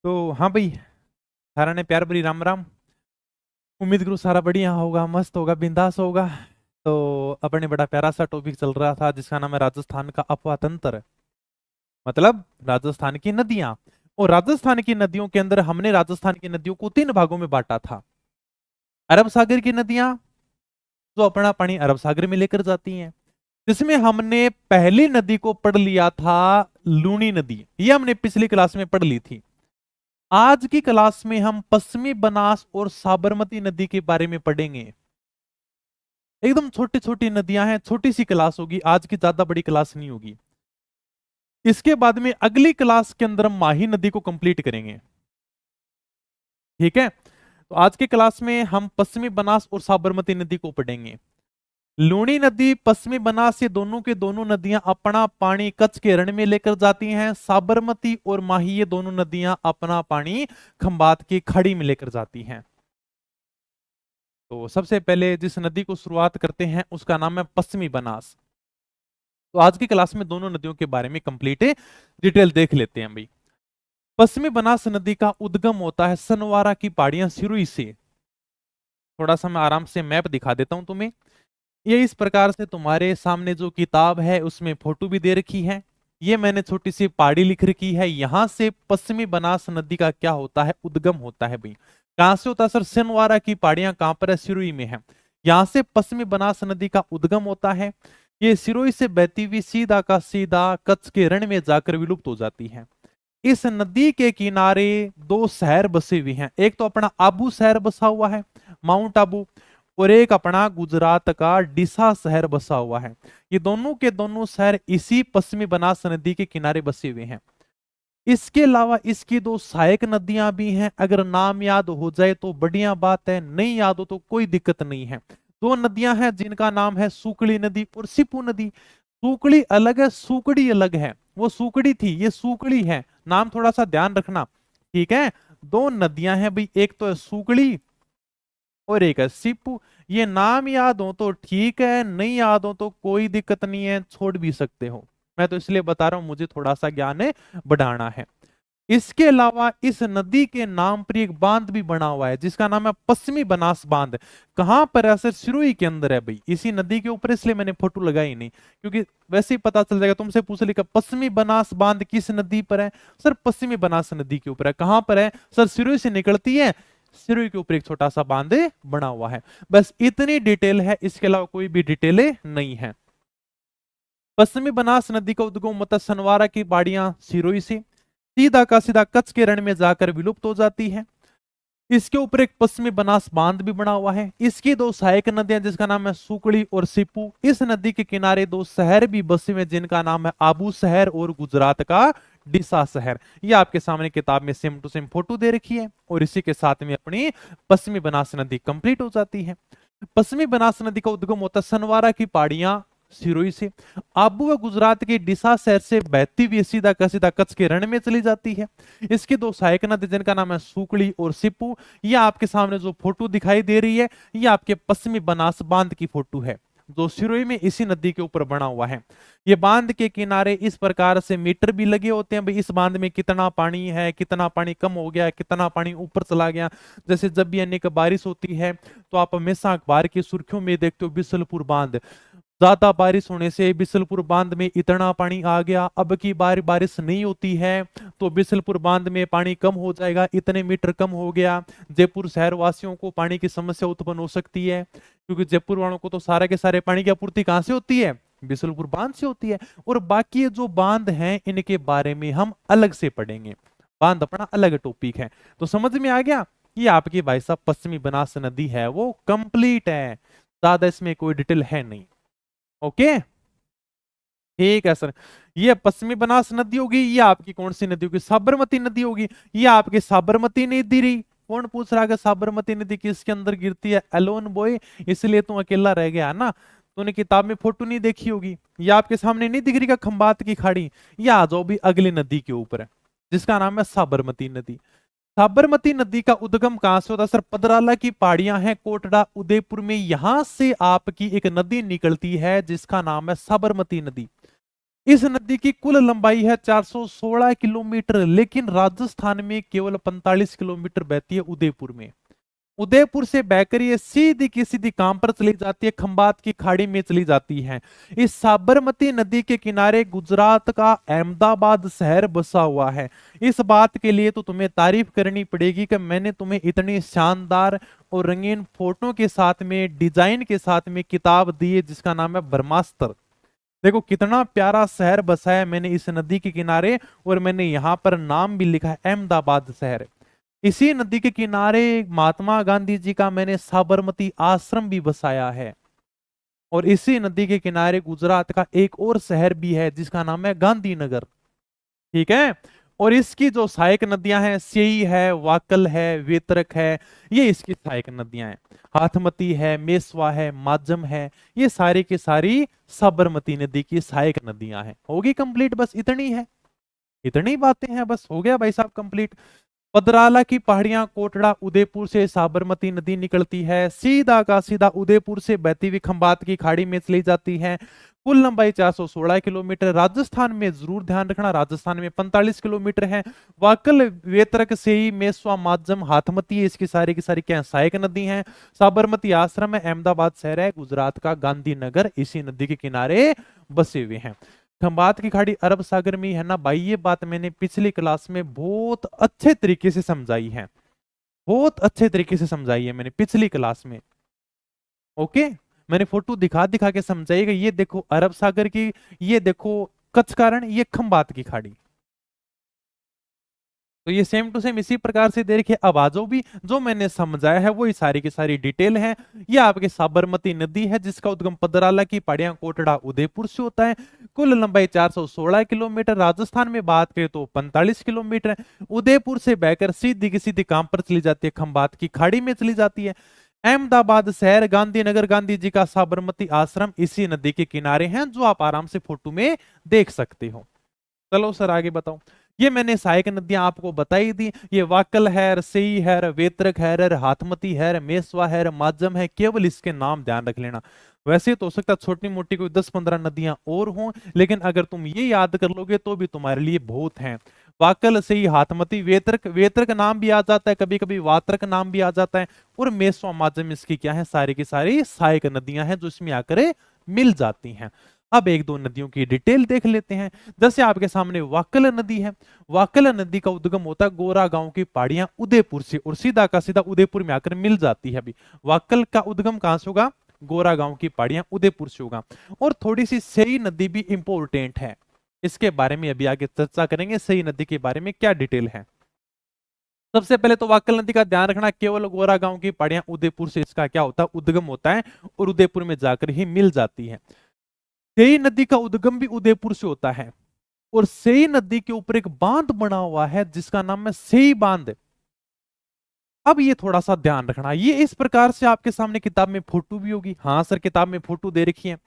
तो हाँ भाई, सारा ने प्यार भरी राम राम। उम्मीद करूँ सारा बढ़िया होगा, मस्त होगा, बिंदास होगा। तो अपने बड़ा प्यारा सा टॉपिक चल रहा था जिसका नाम है राजस्थान का अपवा तंत्र। मतलब राजस्थान की नदियां। और राजस्थान की नदियों के अंदर हमने राजस्थान की नदियों को 3 भागों में बांटा था। अरब सागर की नदियां जो अपना पानी अरब सागर में लेकर जाती हैं, जिसमें हमने पहली नदी को पढ़ लिया था, लूनी नदी। ये हमने पिछली क्लास में पढ़ ली थी। आज की क्लास में हम पश्चिमी बनास और साबरमती नदी के बारे में पढ़ेंगे। एकदम छोटी छोटी नदियां हैं, छोटी सी क्लास होगी आज की, ज्यादा बड़ी क्लास नहीं होगी। इसके बाद में अगली क्लास के अंदर हम माही नदी को कंप्लीट करेंगे। ठीक है, तो आज की क्लास में हम पश्चिमी बनास और साबरमती नदी को पढ़ेंगे। लूनी नदी, पश्चिमी बनास, ये दोनों के दोनों नदियां अपना पानी कच्छ के रण में लेकर जाती हैं। साबरमती और माही ये दोनों नदियां अपना पानी खंबात की खाड़ी में लेकर जाती हैं। तो सबसे पहले जिस नदी को शुरुआत करते हैं उसका नाम है पश्चिमी बनास। तो आज की क्लास में दोनों नदियों के बारे में कंप्लीट डिटेल देख लेते हैं भाई। पश्चिमी बनास नदी का उद्गम होता है सनवारा की पहाड़ियां सिरुई से। थोड़ा सा मैं आराम से मैप दिखा देता हूं तुम्हें। ये इस प्रकार से तुम्हारे सामने जो किताब है उसमें फोटो भी दे रखी है। ये मैंने छोटी सी पहाड़ी लिख रखी है। यहां से पश्चिमी बनास नदी का क्या होता है, उद्गम होता है भाई। कहां से होता है सर? सनवारा की पहाड़ियां कहां पर है? सिरोही में है। यहां से पश्चिमी बनास नदी का उद्गम होता है। ये सिरोही से बहती हुई सीधा का सीधा कच्छ के रण में जाकर विलुप्त हो जाती है। इस नदी के किनारे 2 शहर बसे हुए हैं। एक तो अपना आबू शहर बसा हुआ है, माउंट आबू, और एक अपना गुजरात का डीसा शहर बसा हुआ है। ये दोनों के दोनों शहर इसी पश्चिमी बनास नदी के किनारे बसे हुए हैं। इसके अलावा इसकी 2 सहायक नदियां भी हैं। अगर नाम याद हो जाए तो बढ़िया बात है, नहीं याद हो तो कोई दिक्कत नहीं है। 2 नदियां हैं जिनका नाम है सूकड़ी नदी और सिपू नदी। सूकड़ी अलग है, सूकड़ी अलग है। वो सूकड़ी थी, ये सूकड़ी है। नाम थोड़ा सा ध्यान रखना, ठीक है। 2 नदियां हैं भाई, एक तो है सूकड़ी और एक है सिपू। ये नाम याद हो तो ठीक है, नहीं याद हो तो कोई दिक्कत नहीं है, छोड़ भी सकते हो। मैं तो इसलिए बता रहा हूं, मुझे थोड़ा सा ज्ञान है बढ़ाना है। इसके अलावा इस नदी के नाम पर एक बांध भी बना हुआ है जिसका नाम है पश्चिमी बनास बांध। कहां पर है सर? सिरोही के अंदर है भाई, इसी नदी के ऊपर, इसलिए मैंने फोटो लगाई नहीं, क्योंकि वैसे ही पता चल जाएगा। तुमसे पूछ लिखा पश्चिमी बनास बांध किस नदी पर है? सर पश्चिमी बनास नदी के ऊपर है। कहां पर है सर? सिरोही से निकलती है, सिरोही के ऊपर एक छोटा सा बांध बना हुआ है। बस इतनी डिटेल है, इसके अलावा कोई भी डिटेल नहीं है। पश्चिमी बनास नदी का उद्गम होता है सनवारा की पहाड़ियां सिरोही से, सीधा का सीधा कच्छ के रण में जाकर विलुप्त हो जाती है। इसके ऊपर एक पश्चिमी बनास बांध भी बना हुआ है। इसकी 2 सहायक नदियां जिसका नाम है सुकड़ी और सिपू। इस नदी के किनारे 2 शहर भी बसे हुए जिनका नाम है आबू शहर और गुजरात का डीसा शहर। ये आपके सामने किताब में सेम टू सेम फोटो दे रखी है। और इसी के साथ में अपनी पश्चिमी बनास नदी कंप्लीट हो जाती है। पश्चिमी बनास नदी का उद्गम होता है सनवारा की पहाड़ियां सिरोही से। आबू व गुजरात के डीसा शहर से बहती हुई सीधा का सीधा कच्छ के रण में चली जाती है। इसकी 2 सहायक नदी जिनका नाम है सूकड़ी और सिपू। यह आपके सामने जो फोटो दिखाई दे रही है, यह आपके पश्चिमी बनास बांध की फोटो है जो सिरोही में इसी नदी के ऊपर बना हुआ है। ये बांध के किनारे इस प्रकार से मीटर भी लगे होते हैं भाई, इस बांध में कितना पानी है, कितना पानी कम हो गया, कितना पानी ऊपर चला गया। जैसे जब भी अनेक बारिश होती है तो आप हमेशा अखबार की सुर्खियों में देखते हो बिसलपुर बांध, ज्यादा बारिश होने से बिसलपुर बांध में इतना पानी आ गया, अब की बार बारिश नहीं होती है तो बिसलपुर बांध में पानी कम हो जाएगा, इतने मीटर कम हो गया। जयपुर शहर वासियों को पानी की समस्या उत्पन्न हो सकती है, क्योंकि जयपुर वालों को तो सारे के सारे पानी की आपूर्ति कहां से होती है? बिसलपुर बांध से होती है। और बाकी जो बांध हैं इनके बारे में हम अलग से पढ़ेंगे, बांध अपना अलग टॉपिक है। तो समझ में आ गया? ये आपकी भाई साहब पश्चिमी बनास नदी है वो कंप्लीट है, ज्यादा इसमें कोई डिटेल है नहीं। ओके, ठीक है सर। ये पश्चिमी बनास नदी होगी, ये आपकी कौन सी नदी होगी? साबरमती नदी होगी। ये आपकी साबरमती नदी रही। कौन पूछ रहा है साबरमती नदी किसके अंदर गिरती है? एलोन बॉय, इसलिए तू अकेला रह गया ना, तूने किताब में फोटो नहीं देखी होगी। ये आपके सामने नहीं दिख रही का खंबात की खाड़ी? ये आ जाओ भी अगली नदी के ऊपर जिसका नाम है साबरमती नदी। साबरमती नदी का उद्गम कहां से होता है सर? पदराला की पहाड़ियां हैं कोटड़ा उदयपुर में, यहां से आपकी एक नदी निकलती है जिसका नाम है साबरमती नदी। इस नदी की कुल लंबाई है 416 किलोमीटर, लेकिन राजस्थान में केवल 45 किलोमीटर बहती है उदयपुर में। उदयपुर से बहकर ये सीधी की सीधी कहां पर चली जाती है, खंबात की खाड़ी में चली जाती है। इस साबरमती नदी के किनारे गुजरात का अहमदाबाद शहर बसा हुआ है। इस बात के लिए तो तुम्हें तारीफ करनी पड़ेगी कि मैंने तुम्हें इतनी शानदार और रंगीन फोटो के साथ में, डिजाइन के साथ में किताब दी है जिसका नाम है ब्रह्मास्त्र। देखो कितना प्यारा शहर बसा है मैंने इस नदी के किनारे, और मैंने यहां पर नाम भी लिखा है अहमदाबाद शहर। इसी नदी के किनारे महात्मा गांधी जी का मैंने साबरमती आश्रम भी बसाया है। और इसी नदी के किनारे गुजरात का एक और शहर भी है जिसका नाम है गांधीनगर। ठीक है। और इसकी जो सहायक नदियां हैं, सेई है, वाकल है, वेतरक है, ये इसकी सहायक नदियां हैं। हाथमती है, मेसवा है, माजम है, ये सारी की सारी साबरमती नदी की सहायक नदियां हैं। होगी कंप्लीट, बस इतनी है, इतनी बातें हैं, बस हो गया भाई साहब कंप्लीट। पदराला की पहाड़ियां, कोटड़ा, उदयपुर से साबरमती नदी निकलती है, सीधा का सीधा उदयपुर से बहती हुई खंबात की खाड़ी में चली जाती है। कुल लंबाई 416 किलोमीटर। राजस्थान में जरूर ध्यान रखना, राजस्थान में 45 किलोमीटर है। वाकल, वेतरक, सेई, मेसवा, माजम, हाथमती, इसकी सारी की सारी क्या सहायक नदी हैं। साबरमती आश्रम है, अहमदाबाद शहर है, गुजरात का गांधीनगर इसी नदी के किनारे बसे हुए हैं। खंबात की खाड़ी अरब सागर में है ना भाई, ये बात मैंने पिछली क्लास में बहुत अच्छे तरीके से समझाई है, बहुत अच्छे तरीके से समझाई है मैंने पिछली क्लास में। ओके, मैंने फोटो दिखा दिखा के समझाइएगा। ये देखो अरब सागर की, ये देखो कच्छ कारण, ये खंबात की खाड़ी। तो ये सेम टू सेम इसी प्रकार से देखिए। अब आ जाओ भी, जो मैंने समझाया है वो सारी की सारी डिटेल है। ये आपके साबरमती नदी है जिसका उद्गम पदराला की पहाड़ियां, कोटड़ा, उदयपुर से होता है। कुल लंबाई 416 किलोमीटर। राजस्थान में बात करें तो 45 किलोमीटर है। उदयपुर से बहकर सीधी की सीधी काम पर चली जाती है, खंबात की खाड़ी में चली जाती है। अहमदाबाद शहर, गांधीनगर, गांधी जी का साबरमती आश्रम इसी नदी के किनारे हैं, जो आप आराम से फोटो में देख सकते हो। चलो सर आगे बताओ। ये मैंने सहायक नदियां आपको बताई दी। ये वाकल है, सेई है, वेतरक है, हाथमती है, मेसवा है, माजम है, केवल इसके नाम ध्यान रख लेना। वैसे तो हो सकता है छोटी मोटी कोई 10-15 नदियां और हों, लेकिन अगर तुम ये याद कर लोगे तो भी तुम्हारे लिए बहुत हैं। वाकल, सेई, हाथमती, वेतरक, वेतरक नाम भी आ जाता है, कभी कभी वातरक नाम भी आ जाता है, और मेसवा, माजम इसकी क्या है, सारी की सारी सहायक नदियां हैं जो इसमें आकर मिल जाती हैं। अब एक दो नदियों की डिटेल देख लेते हैं। जैसे आपके सामने वाकल नदी है। वाकल नदी का उद्गम होता है गोरा गांव की पहाड़ियां, उदयपुर से, और सीधा का सीधा उदयपुर में आकर मिल जाती है। अभी वाकल का उद्गम कहां से होगा, गोरा गांव की पहाड़ियां, उदयपुर से होगा। और थोड़ी सी सेई नदी भी इंपॉर्टेंट है, इसके बारे में अभी आगे चर्चा करेंगे। सेई नदी के बारे में क्या डिटेल है। सबसे पहले तो वाकल नदी का ध्यान रखना, केवल गोरा गांव की पहाड़ियां, उदयपुर से इसका क्या होता है, उद्गम होता है, और उदयपुर में जाकर ही मिल जाती है। सेई नदी का उद्गम भी उदयपुर से होता है, और सेई नदी के ऊपर एक बांध बना हुआ है जिसका नाम है सेई बांध। अब ये थोड़ा सा ध्यान रखना, ये इस प्रकार से आपके सामने किताब में फोटो भी होगी। हाँ सर किताब में फोटो दे रखी है।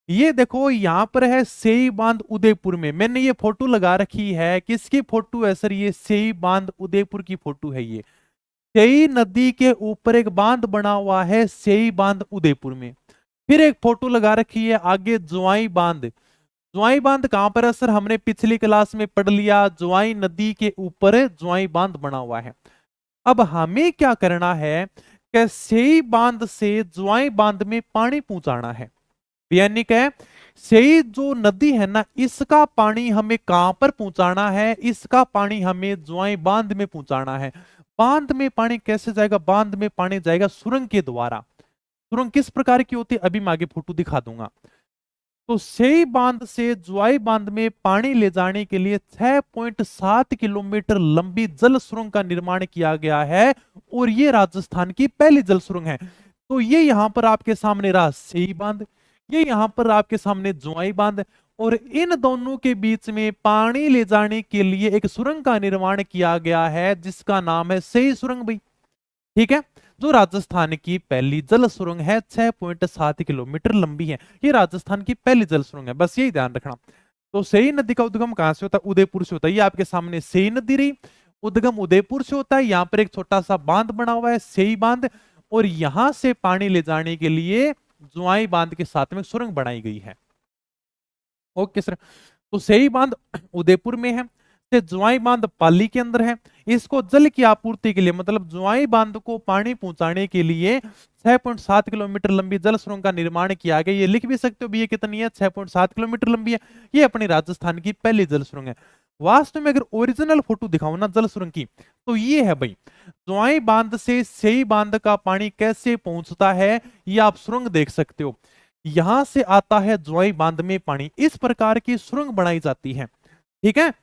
ये देखो यहां पर है सेई बांध उदयपुर में, मैंने ये फोटो लगा रखी है। किसकी फोटो है सर, ये सेई बांध उदयपुर की फोटो है। ये सेई नदी के ऊपर एक बांध बना हुआ है, सेई बांध उदयपुर में। फिर एक फोटो लगा रखी है आगे, ज्वाई बांध। ज्वाई बांध कहां पर है सर, हमने पिछली क्लास में पढ़ लिया, ज्वाई नदी के ऊपर ज्वाई बांध बना हुआ है। अब हमें क्या करना है कि सेई बांध से ज्वाई बांध में पानी पहुंचाना है। यानी कि सेई जो नदी है ना, इसका पानी हमें कहां पर पहुंचाना है, इसका पानी हमें ज्वाई बांध में पहुंचाना है। बांध में पानी कैसे जाएगा, बांध में पानी जाएगा सुरंग के द्वारा। सुरंग किस प्रकार की होती है अभी मैं आगे फोटो दिखा दूंगा। तो सेई बांध से ज्वाई बांध में पानी ले जाने के लिए 6.7 किलोमीटर लंबी जल सुरंग का निर्माण किया गया है, और ये राजस्थान की पहली जल सुरंग है। तो ये यहां पर आपके सामने रहा सेई बांध, ये यहां पर आपके सामने ज्वाई बांध, और इन दोनों के बीच में पानी ले जाने के लिए एक सुरंग का निर्माण किया गया है जिसका नाम है सेई सुरंग भाई। ठीक है, जो राजस्थान की पहली जल सुरंग है, 6.7 किलोमीटर लंबी है। ये राजस्थान की पहली जल सुरंग है, बस यही ध्यान रखना। तो सेई नदी का उद्गम कहां से होता है, उदयपुर से होता है। ये आपके सामने सेई नदी रही, उद्गम उदयपुर से होता है। यहां पर एक छोटा सा बांध बना हुआ है, सेई बांध, और यहां से पानी ले जाने के लिए ज्वाई बांध के साथ में सुरंग बनाई गई है। Okay sir. तो सही बांध उदयपुर में है, से ज्वाई बांध पाली के अंदर है। इसको जल की आपूर्ति के लिए मतलब ज्वाई बांध को पानी पहुंचाने के लिए 6.7 किलोमीटर लंबी जल सुरंग का निर्माण किया गया। ये लिख भी सकते हो भी ये कितनी है, 6.7 किलोमीटर लंबी है। ये अपनी राजस्थान की पहली जल सुरंग है। वास्तव में अगर ओरिजिनल फोटो दिखाऊं ना जल सुरंग की, तो ये है भाई। ज्वाई बांध से सही बांध का पानी कैसे पहुंचता है, ये आप सुरंग देख सकते हो। यहां से आता है ज्वाई बांध में पानी, इस प्रकार की सुरंग बनाई जाती है। ठीक है,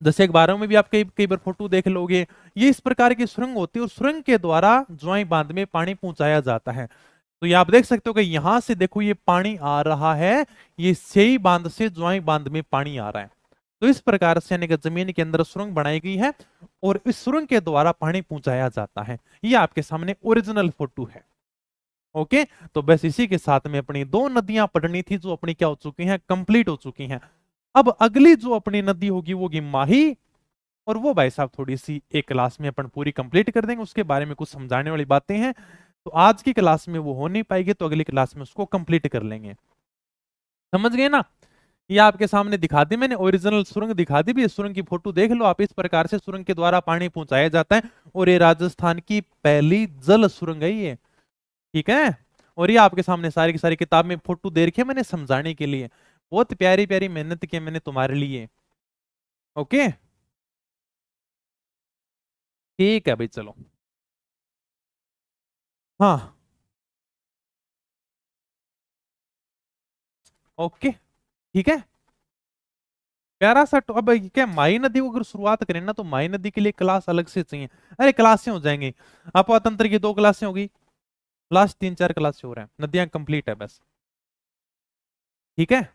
जैसे एक बारों में भी आप कई कई बार फोटो देख लोगे, ये इस प्रकार की सुरंग होती है और सुरंग के द्वारा ज्वाई बांध में पानी पहुंचाया जाता है। तो ये आप देख सकते हो कि यहां से देखो ये पानी आ रहा है, ये सही बांध से ज्वाई बांध में पानी आ रहा है। तो इस प्रकार से यानी कि जमीन के अंदर सुरंग बनाई गई है और इस सुरंग के द्वारा पानी पहुंचाया जाता है। ये आपके सामने ओरिजिनल फोटो है। ओके, तो बस इसी के साथ में अपनी दो नदियां पढ़नी थी जो अपनी क्या हो चुकी हैं, कंप्लीट हो चुकी हैं। अब अगली जो अपनी नदी होगी वो होगी माही, और वो भाई साहब थोड़ी सी एक क्लास में अपन पूरी कंप्लीट कर देंगे, उसके बारे में कुछ समझाने वाली बातें हैं। तो आज की क्लास में वो हो नहीं पाएगी, तो अगली क्लास में उसको कंप्लीट कर लेंगे। समझ गए ना? ये आपके सामने दिखा दी मैंने, ओरिजिनल सुरंग दिखा दी भी। सुरंग की फोटो देख लो आप, इस प्रकार से सुरंग के द्वारा पानी पहुंचाया जाता है और ये राजस्थान की पहली जल सुरंग है ये। ठीक है, और ये आपके सामने सारी की सारी किताब में फोटो दे रखी है मैंने समझाने के लिए। बहुत प्यारी प्यारी मेहनत की मैंने तुम्हारे लिए। ओके, ठीक है भाई, चलो। हाँ, ओके, ठीक है। प्यारा सा अब क्या माई नदी को अगर शुरुआत करें ना, तो माई नदी के लिए क्लास अलग से चाहिए। अरे क्लासें हो जाएंगी, अपतंत्र की 2 क्लासें होगी, लास्ट 3-4 क्लासें हो रहे हैं, नदियां कंप्लीट है बस। ठीक है,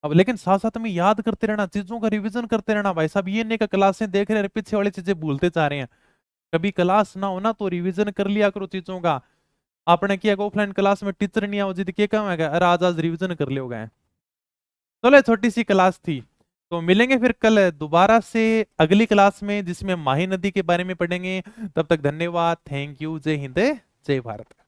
अब लेकिन साथ साथ में याद करते रहना, चीजों का रिवीजन करते रहना भाई साहब। ये नहीं कि क्लासें देख रहे हैं पीछे वाली चीजें भूलते जा रहे हैं। कभी क्लास ना हो ना तो रिवीजन कर लिया करो चीजों का। आपने किया ऑफलाइन क्लास में टीचर नहीं आओ जिद के कम है, अरे आज आज रिवीजन कर लियोगे। चलो छोटी सी क्लास थी, तो मिलेंगे फिर कल दोबारा से अगली क्लास में जिसमें माही नदी के बारे में पढ़ेंगे। तब तक धन्यवाद, थैंक यू, जय हिंद, जय भारत।